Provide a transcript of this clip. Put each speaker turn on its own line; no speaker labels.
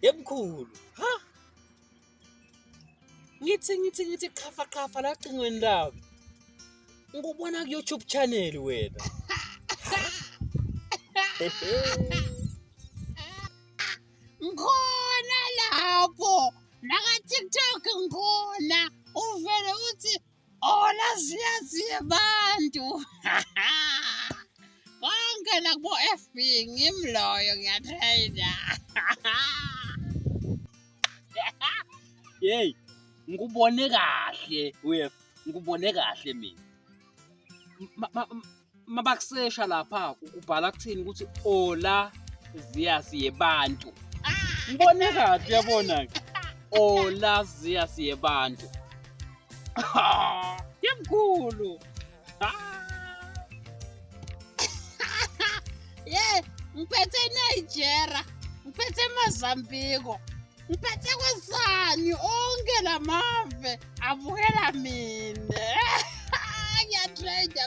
Yemkhulu, ha? Ngithi khafa la cingweni lami. Ngubona ku YouTube channel wena.
Ngikhona lapho naka TikTok ngikhona uvele uthi ola ziyaziya abantu. Konke nakubo FB ngimloyo ngiyatrade.
Hey, ngubone kahle wef, ngubone kahle mina. Mabakusesha lapha ubhala kuthini ukuthi ola ziyasiye bantu. Ngibone kahle uyabona ke. Ola ziyasiye bantu. Yemkhulu.
Ngiphethe Nigeria, ngiphethe Mozambique, ngiphethe kwasani onke lamave avukela mina. Ngiyatrade.